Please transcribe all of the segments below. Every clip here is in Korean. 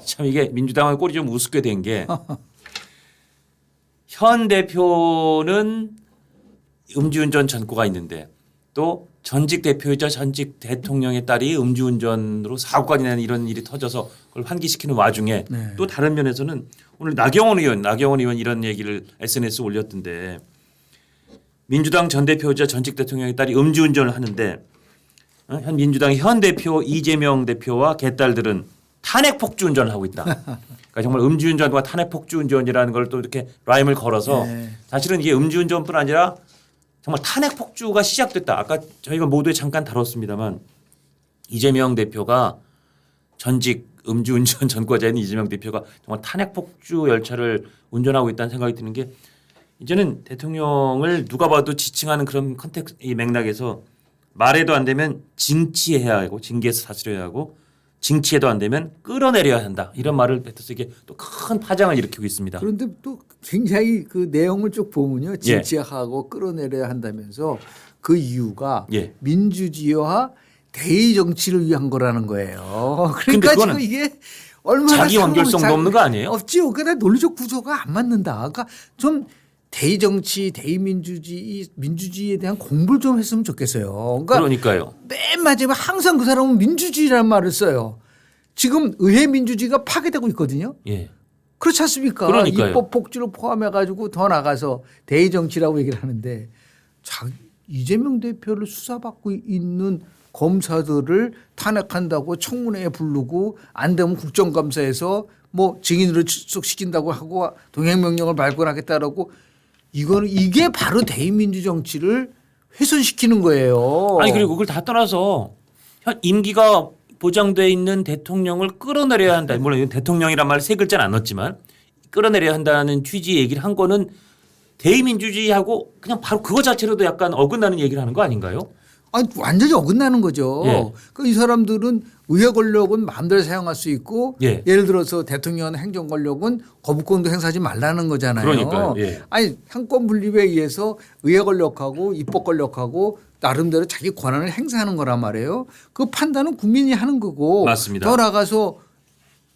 참 이게 민주당의 꼴이 좀 우습게 된 게 현 대표는 음주운전 전과가 있는데 또 전직 대표이자 전직 대통령의 딸이 음주운전으로 사고까지 낸 이런 일이 터져서 그걸 환기시키는 와중에 네. 또 다른 면에서는 오늘 나경원 의원 이런 얘기를 SNS에 올렸던데 민주당 전 대표이자 전직 대통령의 딸이 음주운전을 하는데 현 민주당 현 대표 이재명 대표와 개딸들은 탄핵 폭주 운전을 하고 있다. 그러니까 정말 음주운전과 탄핵 폭주 운전이라는 걸 또 이렇게 라임을 걸어서 네. 사실은 이게 음주운전뿐 아니라 정말 탄핵 폭주가 시작됐다. 아까 저희가 모두에 잠깐 다뤘습니다만 이재명 대표가 전직 음주운전 전과자인 이재명 대표가 정말 탄핵 폭주 열차를 운전하고 있다는 생각이 드는 게 이제는 대통령을 누가 봐도 지칭하는 그런 컨텍스트 이 맥락에서 말해도 안 되면 징치해야 하고 징계해서 사실해야 하고 징치해도 안 되면 끌어내려야 한다. 이런 말을 뱉어서 이게 또 큰 파장을 일으키고 있습니다. 그런데 또 굉장히 그 내용을 쭉 보면요. 징치하고 끌어내려야 한다면서 그 이유가 민주주의와 대의 정치를 위한 거라는 거예요. 그러니까 지금 이게 얼마나 자기 완결성도 없는 거 아니에요? 없지요. 그러니까 논리적 구조가 안 맞는다. 그러니까 좀 대의 정치, 대의 민주주의에 대한 공부를 좀 했으면 좋겠어요. 그러니까요. 맨 마지막에 항상 그 사람은 민주주의라는 말을 써요. 지금 의회 민주주의가 파괴되고 있거든요. 예. 그렇지 않습니까? 그러니까요. 입법 폭주를 포함해 가지고 더 나가서 대의 정치라고 얘기를 하는데 이재명 대표를 수사받고 있는 검사들을 탄핵한다고 청문회에 부르고 안 되면 국정감사에서 뭐 증인으로 출석시킨다고 하고 동행명령을 발권하겠다라고 이게 바로 대의민주 정치를 훼손시키는 거예요. 아니 그리고 그걸 다 떠나서 현 임기가 보장돼 있는 대통령을 끌어내려야 한다. 물론 대통령이란 말 세 글자는 안 넣었지만 끌어내려야 한다는 취지의 얘기를 한 거는 대의민주주의하고 그냥 바로 그거 자체로도 약간 어긋나는 얘기를 하는 거 아닌가요? 아니 완전히 어긋나는 거죠. 예. 이 사람들은 의회 권력은 마음대로 사용할 수 있고 예. 예를 들어서 대통령 행정 권력은 거부권도 행사하지 말라는 거잖아요. 그러니까요. 예. 아니 상권 분립에 의해서 의회 권력하고 입법 권력하고 나름대로 자기 권한을 행사하는 거란 말이에요. 그 판단은 국민이 하는 거고 맞습니다. 더 나가서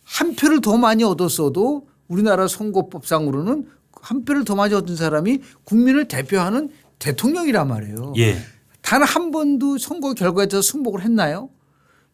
한 표를 더 많이 얻었어도 우리나라 선거법상으로는 한 표를 더 많이 얻은 사람이 국민을 대표하는 대통령이란 말이에요. 예. 단 한 번도 선거 결과에 대해서 승복을 했나요?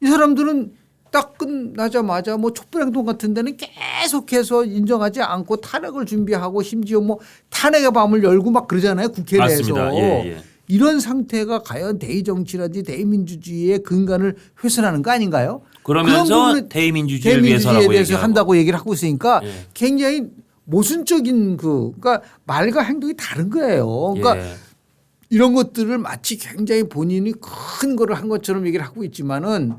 이 사람들은 딱 끝나자마자 뭐 촛불행동 같은 데는 계속해서 인정하지 않고 탄핵을 준비하고 심지어 뭐 탄핵의 밤을 열고 막 그러잖아요. 국회 맞습니다. 내에서. 예. 이런 상태가 과연 대의 정치라든지 대의민주주의의 근간을 훼손하는 거 아닌가요? 그러면서 대의민주주의를 위해서라고 대의서 얘기하고. 한다고 얘기를 하고 있으니까 예. 굉장히 모순적인 그러니까 말과 행동이 다른 거예요. 그러니까 예. 이런 것들을 마치 굉장히 본인이 큰 거를 한 것처럼 얘기를 하고 있지만은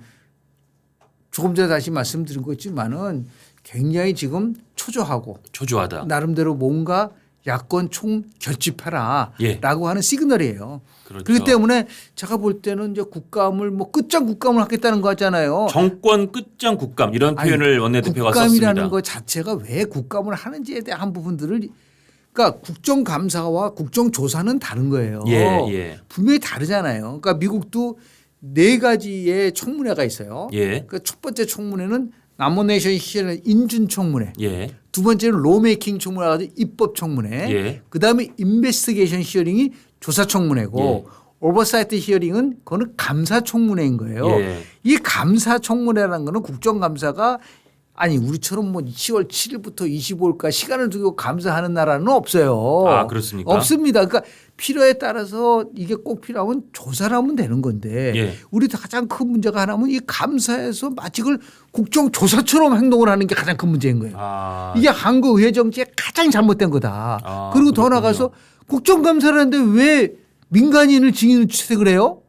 조금 전에 다시 말씀드린 것지만은 굉장히 지금 초조하다. 나름대로 뭔가 야권 총 결집해라라고 예. 하는 시그널이에요. 그렇죠. 그렇기 때문에 제가 볼 때는 이제 국감을 뭐 끝장 국감을 하겠다는 거 하잖아요. 정권 끝장 국감 이런 표현을 원내대표가 썼습니다. 국감이라는 것 자체가 왜 국감을 하는지에 대한 부분들을 그러니까 국정감사와 국정조사는 다른 거예요. 예. 분명히 다르잖아요. 그러니까 미국도 네 가지의 청문회가 있어요. 예. 그 첫 번째 청문회는 나모네이션 히어링 인준 청문회. 예. 두 번째는 로메이킹 청문회가 아니라 입법 청문회. 예. 그다음에 인베스티게이션 히어링이 조사 청문회고 예. 오버사이트 히어링은 그거는 감사 청문회인 거예요. 예. 이 감사 청문회라는 거는 국정감사가 아니 우리처럼 뭐 10월 7일부터 25일까지 시간을 두고 감사하는 나라는 없어요. 아, 그렇습니까? 없습니다. 그러니까 필요에 따라서 이게 꼭 필요하면 조사를 하면 되는 건데 예. 우리 가장 큰 문제가 하나면 이 감사에서 마치 그걸 국정조사처럼 행동을 하는 게 가장 큰 문제인 거예요. 아. 이게 한국 의회 정치의 가장 잘못된 거다. 아, 그리고 더 그렇군요. 나가서 국정감사를 하는데 왜 민간인을 증인을 채택을 해요?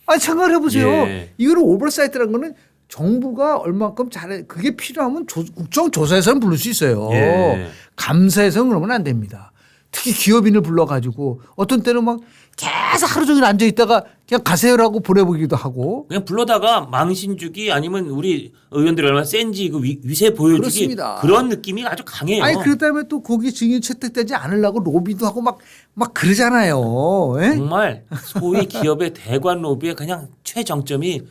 아니 생각을 해보세요. 예. 이거는 오버사이트라는 거는 정부가 얼만큼 잘해 그게 필요하면 국정조사에서는 부를 수 있어요. 예. 감사에서는 그러면 안 됩니다. 특히 기업인을 불러가지고 어떤 때는 막 계속 하루 종일 앉아 있다가 그냥 가세요라고 보내보기도 하고. 그냥 불러다가 망신 주기 아니면 우리 의원들이 얼마나 센지 그 위세 보여주기 그렇습니다. 그런 느낌이 아주 강해요. 아니 그렇다면 또 거기 증인 채택되지 않으려고 로비도 하고 막 그러잖아요. 예? 정말 소위 기업의 대관 로비의 그냥 최정점이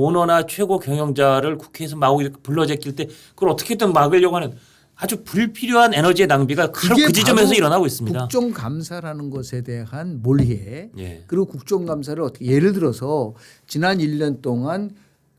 오너나 최고 경영자를 국회에서 마구 이렇게 불러 제낄 때 그걸 어떻게든 막으려고 하는 아주 불필요한 에너지의 낭비가 바로 그게 그 지점에서 바로 일어나고 있습니다. 국정감사라는 것에 대한 몰이해. 예. 그리고 국정감사를 어떻게 예를 들어서 지난 1년 동안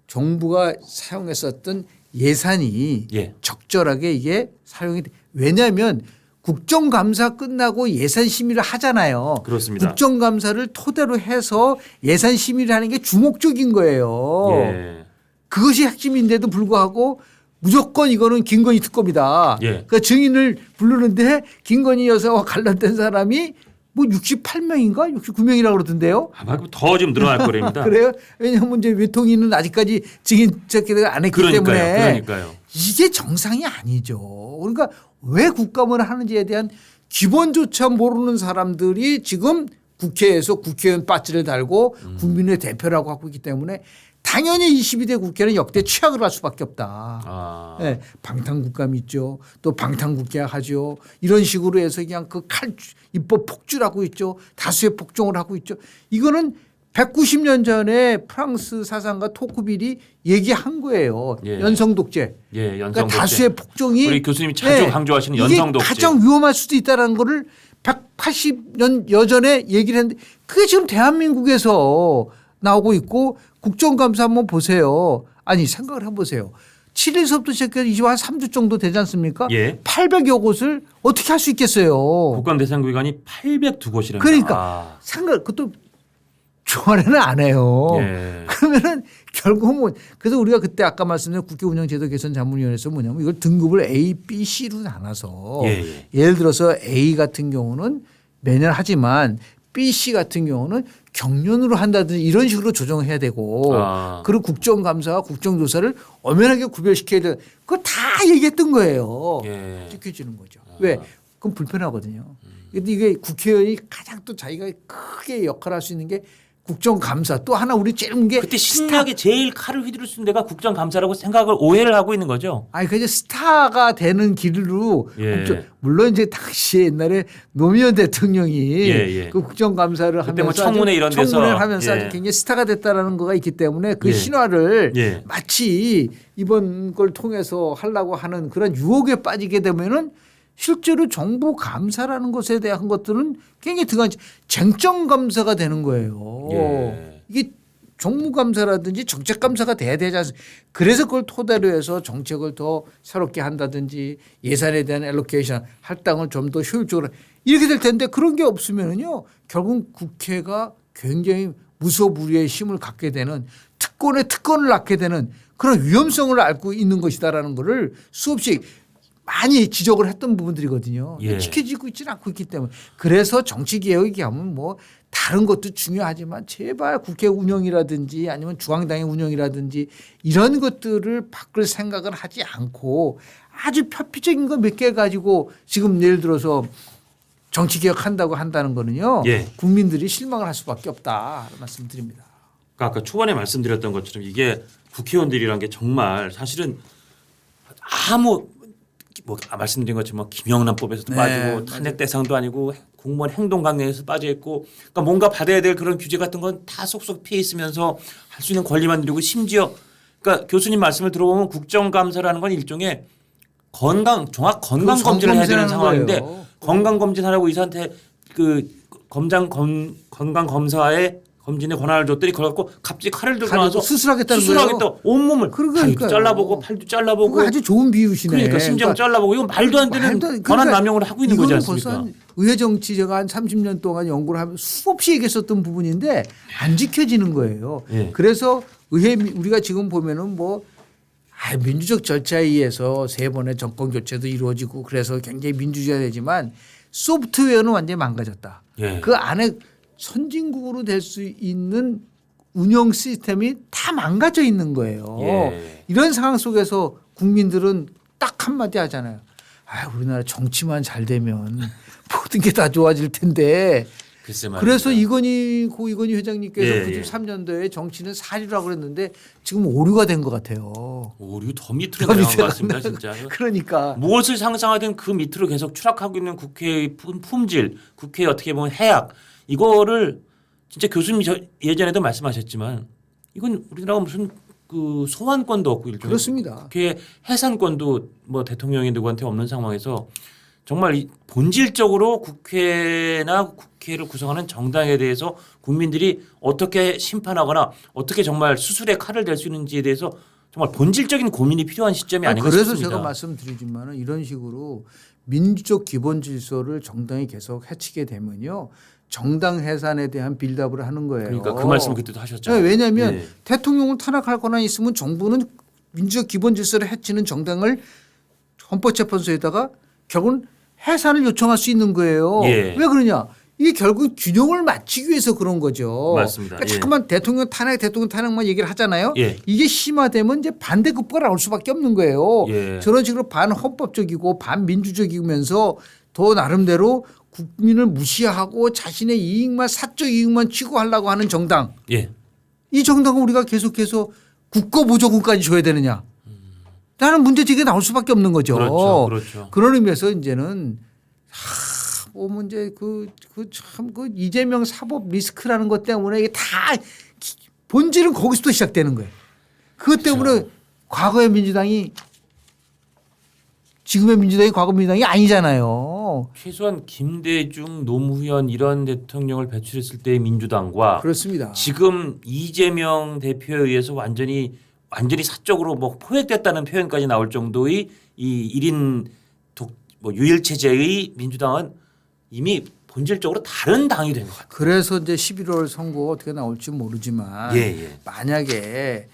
정부가 사용했었던 예산이 예. 적절하게 이게 사용이 돼. 왜냐하면 국정감사 끝나고 예산심의를 하잖아요. 그렇습니다. 국정감사를 토대로 해서 예산심의를 하는 게 주목적인 거예요. 예. 그것이 핵심인데도 불구하고 무조건 이거는 김건희 특검이다. 예. 그러니까 증인을 부르는데 김건희 여사와 관련된 사람이 뭐 68명인가 69명이라고 그러던데요. 아마 더 좀 늘어날 거랍니다. 그래요? 왜냐하면 이제 외통위는 아직까지 증인 체크를 안 했기 때문에 그러니까요. 이게 정상이 아니죠. 그러니까 왜 국감을 하는지에 대한 기본조차 모르는 사람들이 지금 국회에서 국회의원 배지를 달고 국민의 대표라고 하고 있기 때문에 당연히 22대 국회는 역대 최악을 할 수밖에 없다. 아. 네, 방탄국감 있죠. 또 방탄국회 하죠. 이런 식으로 해서 그냥 그 칼 입법 폭주하고 있죠. 다수의 폭정을 하고 있죠. 이거는 190년 전에 프랑스 사상가 토크빌이 얘기한 거예요. 예. 연성독재. 예, 연성 그러니까 독재. 다수의 폭정이 우리 교수님이 자주 강조하시는 연성 독재. 이게 가장 위험할 수도 있다는 거를 180년 여전에 얘기를 했는데 그게 지금 대한민국에서 나오고 있고 국정감사 한번 보세요. 아니 생각을 해보세요. 7일서부터 시작해서 이제 한 3주 정도 되지 않습니까? 예. 800여 곳을 어떻게 할 수 있겠어요. 국감 대상 기관이 802곳이랍니다. 그러니까 생각 그것도 조안에는 안 해요. 예. 그러면은 결국은 그래서 우리가 그때 아까 말씀드린 국회 운영제도 개선 자문위원회에서 뭐냐면 이걸 등급을 A, B, C로 나눠서 예. 예를 들어서 A 같은 경우는 매년 하지만 B, C 같은 경우는 경륜으로 한다든지 이런 식으로 조정해야 되고 아. 그리고 국정감사와 국정조사를 엄연하게 구별시켜야 돼. 그거 다 얘기했던 거예요. 예. 지켜주는 거죠. 왜? 그건 불편하거든요. 근데 이게 국회의원이 가장 또 자기가 크게 역할을 할 수 있는 게 국정감사 또 하나 우리 제일 게 그때 신나게 제일 칼을 휘두를 수 있는 데가 국정감사라고 생각을 오해를 하고 있는 거죠. 아니 그 이제 스타가 되는 길로 예. 물론 이제 당시에 옛날에 노무현 대통령이 예. 그 국정감사를 그때 뭐 하면서 청문회 이런 데서 청문회를 하면서 예. 아주 굉장히 스타가 됐다라는 거가 있기 때문에 그 예. 신화를 예. 마치 이번 걸 통해서 하려고 하는 그런 유혹에 빠지게 되면은 실제로 정부 감사라는 것에 대한 것들은 굉장히 등한 쟁점 감사가 되는 거예요. 예. 이게 정무감사라든지 정책감사가 돼야 되지 않습니까? 그래서 그걸 토대로 해서 정책을 더 새롭게 한다든지 예산에 대한 엘로케이션 할당을 좀 더 효율적으로 이렇게 될 텐데 그런 게 없으면은요 결국 국회가 굉장히 무소불위의 힘을 갖게 되는 특권에 특권을 낳게 되는 그런 위험성을 앓고 있는 것이다라는 거를 수없이 많이 지적을 했던 부분들이거든요. 예. 지켜지고 있지는 않고 있기 때문에 그래서 정치개혁이 하면 뭐 다른 것도 중요하지만 제발 국회 운영이라든지 아니면 중앙당의 운영이라든지 이런 것들을 바꿀 생각을 하지 않고 아주 표피적인 거 몇 개 가지고 지금 예를 들어서 정치개혁한다고 한다는 거는요. 예. 국민들이 실망을 할 수밖에 없다 말씀드립니다. 그러니까 아까 초반에 말씀드렸던 것처럼 이게 국회의원들이란 게 정말 사실은 아무 뭐 말씀드린 것처럼 뭐 김영란법에서도 네, 빠지고 탄핵 대상도 아니고 공무원 행동 강령에서 빠져 있고 그러니까 뭔가 받아야 될 그런 규제 같은 건 다 쏙쏙 피해 있으면서 할 수 있는 권리만 누리고 심지어 그러니까 교수님 말씀을 들어보면 국정감사라는 건 일종의 종합 건강 검진을 해야 되는 상황인데 거예요. 건강 검진하라고 의사한테 그 건강 검사에 검진의 권한을 줬더니 그걸 갖고 갑자기 칼을 들고 나와서 수술하겠다는 수술하겠다 온몸을 그러니까요. 다리도 잘라보고 팔도 잘라보고 그거 아주 좋은 비유시네. 그러니까 심장 잘라보고 이건 말도 안 되는 권한 남용을 하고 있는 거지 않습니까? 벌써 의회 정치 제가 한 30년 동안 연구를 하면 수없이 얘기했었던 부분인데 안 지켜지는 거예요. 예. 그래서 의회 우리가 지금 보면은 뭐 민주적 절차에 의해서 세 번의 정권 교체도 이루어지고 그래서 굉장히 민주주의가 되지만 소프트웨어는 완전히 망가졌다. 예. 그 안에 선진국으로 될 수 있는 운영 시스템이 다 망가져 있는 거예요. 예. 이런 상황 속에서 국민들은 딱 한마디 하잖아요. 아, 우리나라 정치만 잘 되면 모든 게 다 좋아질 텐데. 글쎄 말입니다. 그래서 고 이건희 회장님께서 예, 93년도에 정치는 사류라고 그랬는데 지금 오류가 된 것 같아요. 오류 더 밑으로 내려간 것 같습니다. 진짜. 그러니까. 무엇을 상상하든 그 밑으로 계속 추락하고 있는 국회의 품질, 국회의 어떻게 보면 해악 이거를 진짜 교수님 예전에도 말씀하셨지만 이건 우리나라가 무슨 그 소환권도 없고 일종의 그렇습니다. 국회 해산권도 뭐 대통령이 누구한테 없는 상황에서 정말 이 본질적으로 국회나 국회를 구성하는 정당에 대해서 국민들이 어떻게 심판하거나 어떻게 정말 수술의 칼을 댈 수 있는지에 대해서 정말 본질적인 고민이 필요한 시점이 아닌가 그래서 싶습니다. 제가 말씀드리지만 이런 식으로 민주적 기본 질서를 정당이 계속 해치게 되면요. 정당 해산에 대한 빌드업을 하는 거예요. 그러니까 그 말씀 그때도 하셨죠. 네, 왜냐하면 예. 대통령을 탄핵할 권한이 있으면 정부는 민주적 기본 질서를 해치는 정당을 헌법재판소에다가 결국은 해산을 요청할 수 있는 거예요. 예. 왜 그러냐? 이게 결국 균형을 맞추기 위해서 그런 거죠. 맞습니다. 그러니까 예. 자꾸만 대통령 탄핵만 얘기를 하잖아요. 예. 이게 심화되면 이제 반대급부가 나올 수밖에 없는 거예요. 예. 저런 식으로 반헌법적이고 반민주적이면서 더 나름대로 국민을 무시하고 자신의 이익만 사적 이익만 추구하려고 하는 정당. 예. 이 정당은 우리가 계속해서 국가보조금까지 줘야 되느냐. 라는 문제제기가 나올 수밖에 없는 거죠. 그렇죠. 그렇죠. 그런 의미에서 이제는 보면 이제 그 이재명 사법 리스크라는 것 때문에 이게 다 본질은 거기서부터 시작되는 거예요. 그것 때문에 그렇죠. 과거의 민주당이 지금의 민주당이 과거 민주당이 아니잖아요. 최소한 김대중, 노무현 이런 대통령을 배출했을 때의 민주당과 그렇습니다. 지금 이재명 대표에 의해서 완전히 사적으로 뭐 포획됐다는 표현까지 나올 정도의 이 1인 뭐 유일 체제의 민주당은 이미 본질적으로 다른 당이 된 것 같아요. 그래서 이제 11월 선거 어떻게 나올지 모르지만 예. 만약에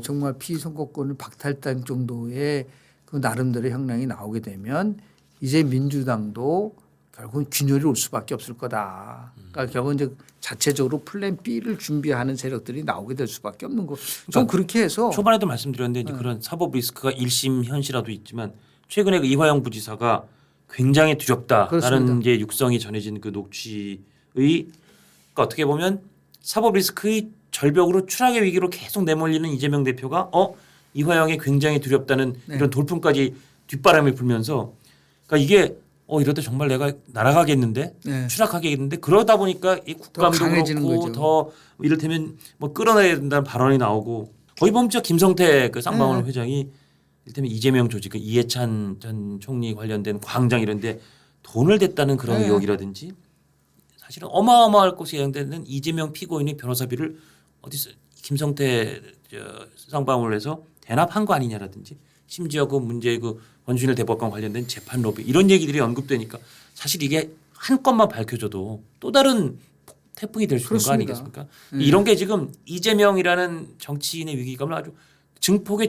정말 피선거권을 박탈당 정도의 그 나름대로 형량이 나오게 되면 이제 민주당도 결국은 균열이 올 수밖에 없을 거다. 그러니까 결국은 이제 자체적으로 플랜 B를 준비하는 세력들이 나오게 될 수밖에 없는 거. 좀 그러니까 그렇게 해서 초반에도 말씀드렸는데 이제 그런 사법 리스크가 1심 현실화도 있지만 최근에 그 이화영 부지사가 굉장히 두렵다라는 그렇습니다. 게 육성이 전해진 그 녹취의 그러니까 어떻게 보면 사법 리스크의 절벽으로 추락의 위기로 계속 내몰리는 이재명 대표가 이화영이 굉장히 두렵다는 네. 이런 돌풍까지 뒷바람이 불면서 그러니까 이게 이러다 정말 내가 날아가겠는데 네. 추락하겠는데 그러다 보니까 이 국감도 강해지는 그렇고 거죠. 더 이를테면 뭐 끌어내야 된다는 발언이 나오고 거의 보면 진짜 김성태 그 쌍방울 네. 회장이 이를테면 이재명 조직 그 이해찬 전 총리 관련된 광장 이런데 돈을 댔다는 그런 네. 의혹이라든지 사실은 어마어마할 것이 예상되는 이재명 피고인의 변호사비를 어디서 김성태 쌍방울에서 대납한 거 아니냐라든지 심지어 그 문제의 그 원준일 대법관 관련된 재판 로비 이런 얘기들이 언급되니까 사실 이게 한 건만 밝혀져도 또 다른 태풍이 될 수 있는 거 그렇습니다. 아니겠습니까? 이런 게 지금 이재명이라는 정치인의 위기감을 아주 증폭을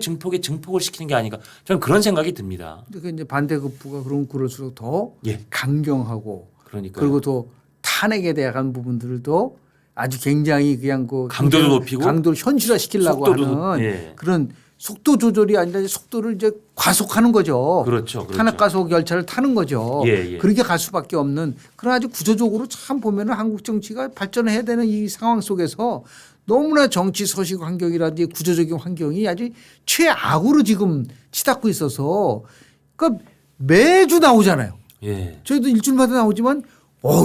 시키는 게 아닌가 저는 그런 생각이 듭니다. 그 이제 반대급부가 그럴수록 더 예. 강경하고 그러니까 그리고 또 탄핵에 대한 부분들도 아주 굉장히 그냥 그 강도도 높이고 강도를 현실화시키려고 속도도 하는 예. 그런 속도 조절이 아니라 속도를 이제 과속하는 거죠. 그렇죠. 탄핵 과속 열차를 타는 거죠. 예. 그렇게 갈 수밖에 없는 그런 아주 구조적으로 참 보면은 한국 정치가 발전해야 되는 이 상황 속에서 너무나 정치 서식 환경이라든지 구조적인 환경이 아주 최악으로 지금 치닫고 있어서 그러니까 매주 나오잖아요. 예. 저희도 일주일마다 나오지만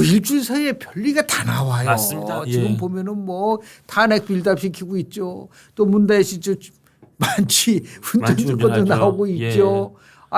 일주일 사이에 별리가 다 나와요. 맞습니다. 예. 지금 보면은 뭐 탄핵 빌드업 시키고 있죠. 또 문다혜 씨 만취 운전권도 운전하죠. 나오고 예. 있죠.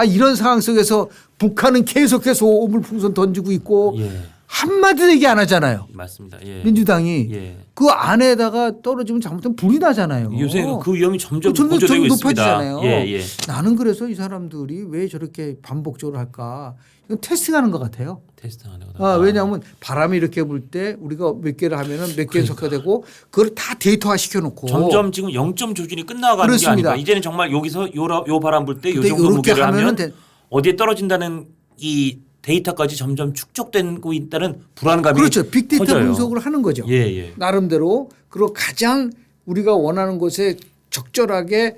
이런 상황 속에서 북한은 계속해서 오물풍선 던지고 있고 예. 한마디도 얘기 안 하잖아요. 맞습니다. 예. 민주당이 예. 그 안에다가 떨어지면 잘못하면 불이 나잖아요. 요새 그 위험이 점점 점점 고조되고 있습니다. 높아지잖아요. 예. 나는 그래서 이 사람들이 왜 저렇게 반복적으로 할까? 이건 테스팅하는 것 같아요. 테스트하는 거다. 왜냐하면 바람이 이렇게 불 때 우리가 몇 개를 하면은 몇 개 섞어되고 그걸 다 데이터화 시켜놓고 점점 지금 0점 조준이 끝나가는 그렇습니다. 게 아닌가. 이제는 정말 여기서 요 바람 불 때 요 근데 정도 요렇게 무게를 하면 하면은 어디에 떨어진다는 이 데이터까지 점점 축적되고 있다는 불안감이 그렇죠. 빅데이터 커져요. 분석을 하는 거죠. 예. 나름대로 그리고 가장 우리가 원하는 곳에 적절하게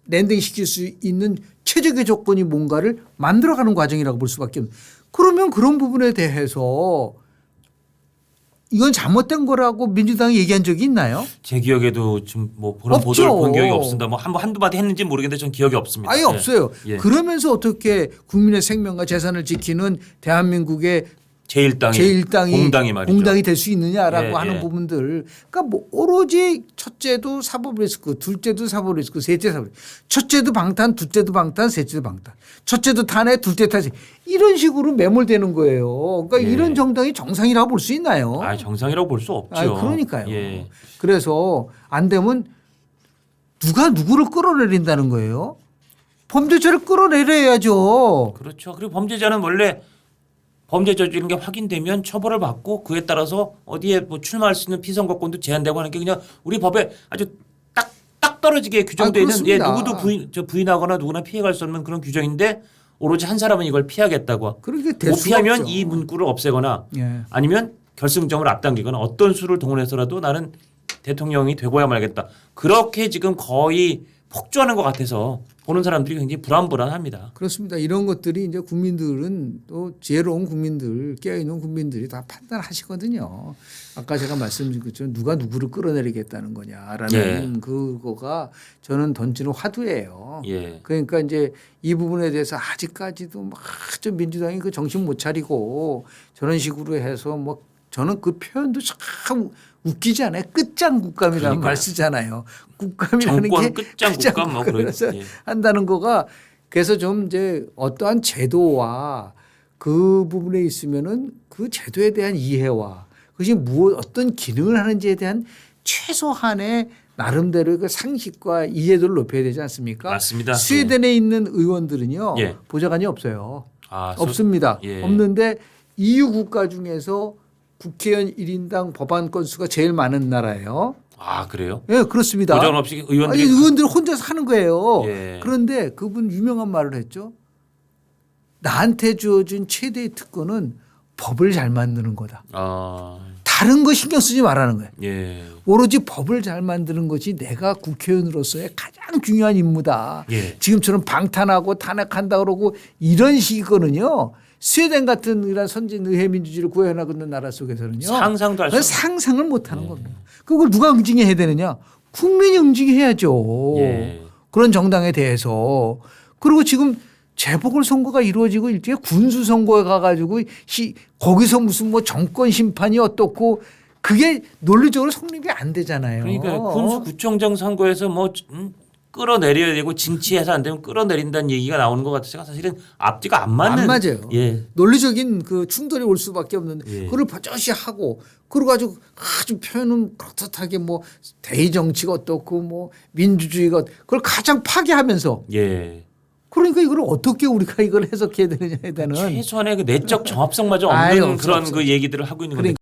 랜딩 시킬 수 있는 최적의 조건이 뭔가를 만들어가는 과정이라고 볼 수밖에 없는. 그러면 그런 부분에 대해서 이건 잘못된 거라고 민주당이 얘기한 적이 있나요? 제 기억에도 지금 뭐 그런 없죠. 보도를 본 기억이 없습니다. 뭐 한두 마디 했는지 모르겠는데 전 기억이 없습니다. 아예 예. 없어요. 예. 그러면서 어떻게 국민의 생명과 재산을 지키는 대한민국의 제1당이 공당이 말이죠. 공당이 될 수 있느냐라고 예, 하는 예. 부분들. 그러니까 뭐 오로지 첫째도 사법 리스크, 둘째도 사법 리스크, 셋째 사법 리스크. 첫째도 방탄, 둘째도 방탄, 셋째도 방탄. 첫째도 탄핵, 둘째 탄핵. 이런 식으로 매몰되는 거예요. 그러니까 예. 이런 정당이 정상이라고 볼 수 있나요? 아, 정상이라고 볼 수 없죠. 아니, 그러니까요. 예. 그래서 안 되면 누가 누구를 끌어내린다는 거예요? 범죄자를 끌어내려야죠. 그렇죠. 그리고 범죄자는 원래 범죄 저지른 게 확인되면 처벌을 받고 그에 따라서 어디에 뭐 출마할 수 있는 피선거권도 제한되고 하는 게 그냥 우리 법에 아주 딱 떨어지게 규정되어 있는 그렇습니다. 누구도 부인하거나 누구나 피해갈 수 없는 그런 규정인데 오로지 한 사람은 이걸 피하겠다고. 그렇게 될 못 수가 피하면 없죠. 이 문구를 없애거나 예. 아니면 결승점을 앞당기거나 어떤 수를 동원해서라도 나는 대통령이 되고야 말겠다. 그렇게 지금 거의 폭주하는 것 같아서 보는 사람들이 굉장히 불안합니다. 그렇습니다. 이런 것들이 이제 국민들은 또 지혜로운 국민들, 깨어있는 국민들이 다 판단하시거든요. 아까 제가 말씀드린 것처럼 누가 누구를 끌어내리겠다는 거냐라는 예. 그거가 저는 던지는 화두예요. 예. 그러니까 이제 이 부분에 대해서 아직까지도 막 좀 민주당이 그 정신 못 차리고 저런 식으로 해서 뭐 저는 그 표현도 참 웃기지 않아요. 끝장 국감이라는 그러니까요. 말 쓰잖아요. 국감이라는 정권 게 끝장 국감 뭐 그래서 그런. 예. 한다는 거가 그래서 좀 이제 어떠한 제도와 그 부분에 있으면은 그 제도에 대한 이해와 그것이 어떤 기능을 하는지에 대한 최소한의 나름대로 그 상식과 이해도를 높여야 되지 않습니까? 맞습니다. 스웨덴에 있는 의원들은요 예. 보좌관이 없어요. 아, 없습니다. 예. 없는데 EU 국가 중에서 국회의원 1인당 법안 건수가 제일 많은 나라예요. 아, 그래요? 예, 그렇습니다. 보좌관 없이 아니, 의원들이 의원들 혼자서 하는 거예요. 예. 그런데 그분 유명한 말을 했죠. 나한테 주어진 최대의 특권은 법을 잘 만드는 거다. 다른 거 신경 쓰지 말라는 거예요. 예. 오로지 법을 잘 만드는 것이 내가 국회의원으로서의 가장 중요한 임무다. 예. 지금처럼 방탄하고 탄핵한다 그러고 이런 식이거든요. 스웨덴 같은 이런 선진 의회 민주주의를 구현하는 나라 속에서는요. 상상도 할 수 없는. 상상을 못 하는 겁니다. 그걸 누가 응징해야 되느냐? 국민이 응징해야죠. 예. 그런 정당에 대해서. 그리고 지금 재보궐선거가 이루어지고 일종의 군수선거에 가가지고 거기서 무슨 뭐 정권 심판이 어떻고 그게 논리적으로 성립이 안 되잖아요. 그러니까 군수구청장 선거에서 뭐 끌어내려야 되고 징치해서 안 되면 끌어내린다는 얘기가 나오는 것 같아서 사실은 앞뒤가 안 맞는. 안 맞아요. 예. 논리적인 그 충돌이 올 수밖에 없는데 예. 그걸 버젓이 하고 그러고 가지고 아주 표현은 그렇듯하게 뭐 대의 정치가 어떻고 뭐 민주주의가 그걸 가장 파괴하면서 예. 그러니까 이걸 어떻게 우리가 이걸 해석해야 되느냐에 대한 최소한의 그 내적 정합성마저 없는 아유, 그런 없어. 그 얘기들을 하고 있는 건데